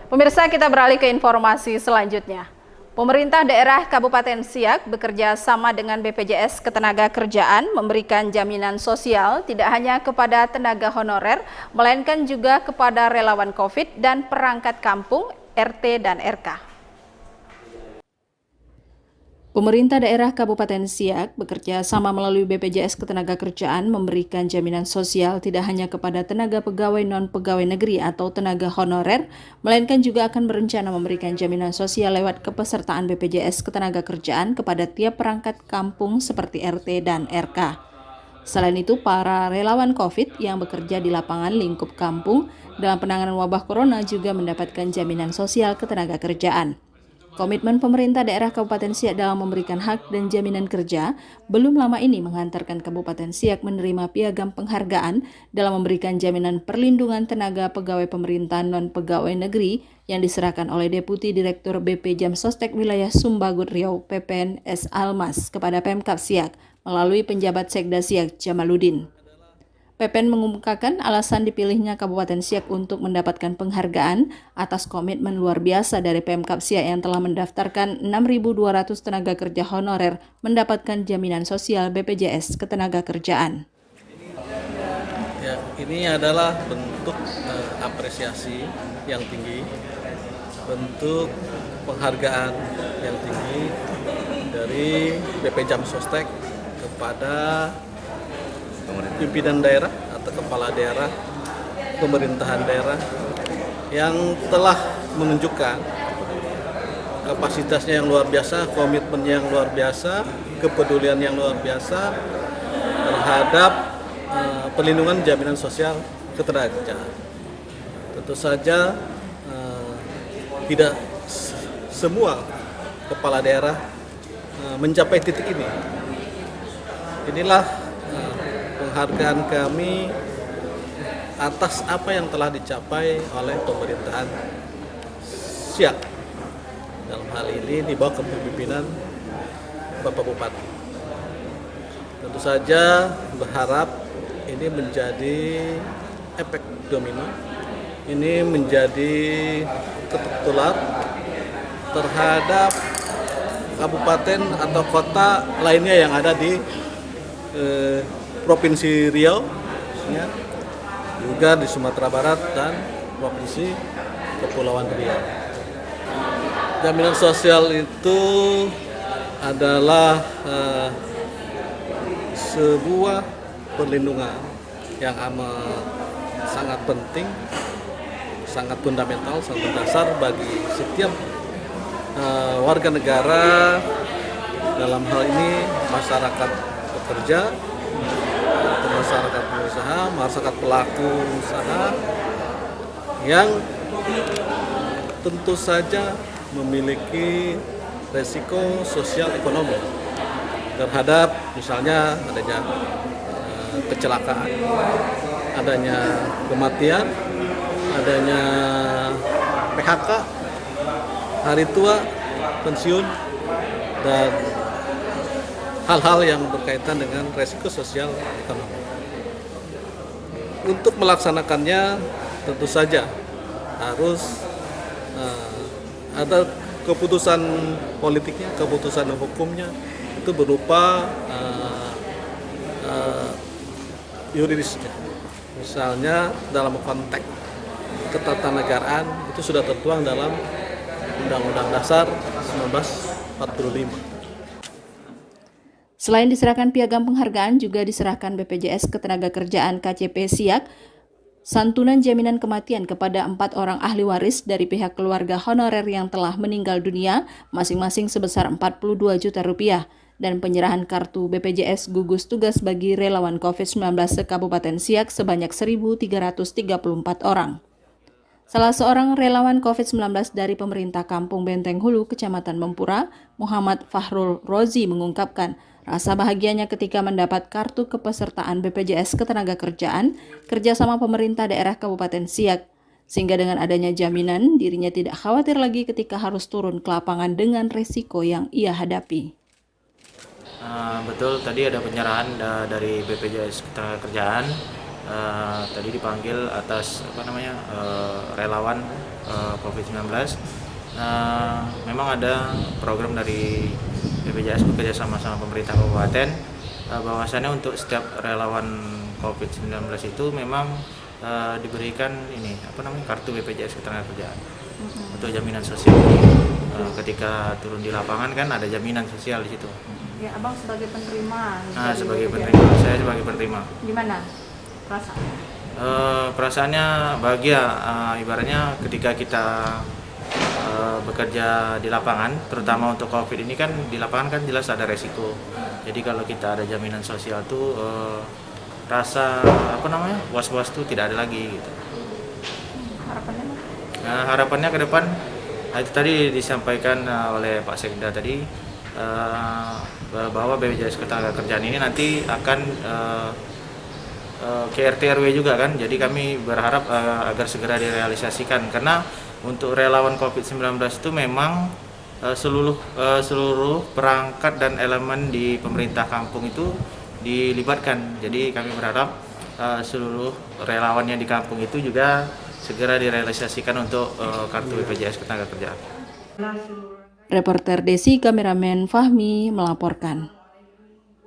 Pemirsa, kita beralih ke informasi selanjutnya. Pemerintah daerah Kabupaten Siak bekerja sama dengan BPJS Ketenagakerjaan memberikan jaminan sosial tidak hanya kepada tenaga honorer, melainkan juga kepada relawan COVID dan perangkat kampung, RT dan RK. Pemerintah daerah Kabupaten Siak bekerja sama melalui BPJS Ketenagakerjaan memberikan jaminan sosial tidak hanya kepada tenaga pegawai non-pegawai negeri atau tenaga honorer, melainkan juga akan berencana memberikan jaminan sosial lewat kepesertaan BPJS Ketenagakerjaan kepada tiap perangkat kampung seperti RT dan RK. Selain itu, para relawan COVID yang bekerja di lapangan lingkup kampung dalam penanganan wabah corona juga mendapatkan jaminan sosial ketenagakerjaan. Komitmen pemerintah daerah Kabupaten Siak dalam memberikan hak dan jaminan kerja belum lama ini menghantarkan Kabupaten Siak menerima piagam penghargaan dalam memberikan jaminan perlindungan tenaga pegawai pemerintah non-pegawai negeri yang diserahkan oleh Deputi Direktur BP Jamsostek Wilayah Sumbagut Riau PPNS Almas kepada Pemkab Siak melalui penjabat Sekda Siak Jamaluddin. PPN mengumumkakan alasan dipilihnya Kabupaten Siak untuk mendapatkan penghargaan atas komitmen luar biasa dari Pemkab Siak yang telah mendaftarkan 6.200 tenaga kerja honorer mendapatkan jaminan sosial BPJS Ketenagakerjaan. Ya, ini adalah bentuk apresiasi yang tinggi, bentuk penghargaan yang tinggi dari BP Jamsostek kepada pimpinan daerah atau kepala daerah, pemerintahan daerah yang telah menunjukkan kapasitasnya yang luar biasa, komitmen yang luar biasa, kepedulian yang luar biasa terhadap perlindungan jaminan sosial ketenagakerjaan. Tentu saja tidak semua kepala daerah mencapai titik ini. Inilah penghargaan kami atas apa yang telah dicapai oleh pemerintahan Siak. Dalam hal ini di bawah kepemimpinan Bapak Bupati. Tentu saja berharap ini menjadi efek domino, ini menjadi ketuk tular terhadap kabupaten atau kota lainnya yang ada di Provinsi Riau, juga di Sumatera Barat dan Provinsi Kepulauan Riau. Jaminan sosial itu adalah sebuah perlindungan yang sangat penting, sangat fundamental, sangat dasar bagi setiap warga negara, dalam hal ini masyarakat pekerja, masyarakat pengusaha, masyarakat pelaku usaha yang tentu saja memiliki resiko sosial ekonomi terhadap misalnya adanya kecelakaan, adanya kematian, adanya PHK, hari tua, pensiun, dan hal-hal yang berkaitan dengan resiko sosial ekonomi. Untuk melaksanakannya tentu saja harus ada keputusan politiknya, keputusan hukumnya itu berupa yuridisnya. Misalnya dalam konteks ketatanegaraan itu sudah tertuang dalam Undang-Undang Dasar 1945. Selain diserahkan piagam penghargaan, juga diserahkan BPJS Ketenagakerjaan KCP Siak santunan jaminan kematian kepada 4 orang ahli waris dari pihak keluarga honorer yang telah meninggal dunia, masing-masing sebesar 42 juta rupiah, dan penyerahan kartu BPJS gugus tugas bagi relawan COVID-19 se-Kabupaten Siak sebanyak 1.334 orang. Salah seorang relawan COVID-19 dari pemerintah Kampung Benteng Hulu, Kecamatan Mempura, Muhammad Fahrul Rozi mengungkapkan rasa bahagianya ketika mendapat kartu kepesertaan BPJS Ketenagakerjaan kerjasama pemerintah daerah Kabupaten Siak, sehingga dengan adanya jaminan dirinya tidak khawatir lagi ketika harus turun ke lapangan dengan resiko yang ia hadapi. Betul, tadi ada penyerahan dari BPJS Ketenagakerjaan tadi dipanggil atas relawan COVID-19. Memang ada program dari BPJS bekerja sama pemerintah kabupaten, bahwasannya untuk setiap relawan COVID-19 itu memang diberikan kartu BPJS Ketenagakerjaan untuk jaminan sosial. Ketika turun di lapangan kan ada jaminan sosial di situ. Ya, Abang sebagai penerima. Sebagai penerima, saya sebagai penerima. Gimana perasaan? Perasaannya bahagia, ibaratnya ketika kita bekerja di lapangan, terutama untuk COVID ini kan di lapangan kan jelas ada resiko. Jadi kalau kita ada jaminan sosial tuh rasa was-was tuh tidak ada lagi gitu. Harapannya? Harapannya ke depan itu tadi disampaikan oleh Pak Sekda tadi, bahwa BPJS Ketenagakerjaan ini nanti akan ke RT RW juga kan. Jadi kami berharap agar segera direalisasikan, karena untuk relawan COVID-19 itu memang seluruh perangkat dan elemen di pemerintah kampung itu dilibatkan. Jadi kami berharap seluruh relawannya di kampung itu juga segera direalisasikan untuk kartu BPJS Ketenagakerjaan. Reporter Desi, kameramen Fahmi melaporkan.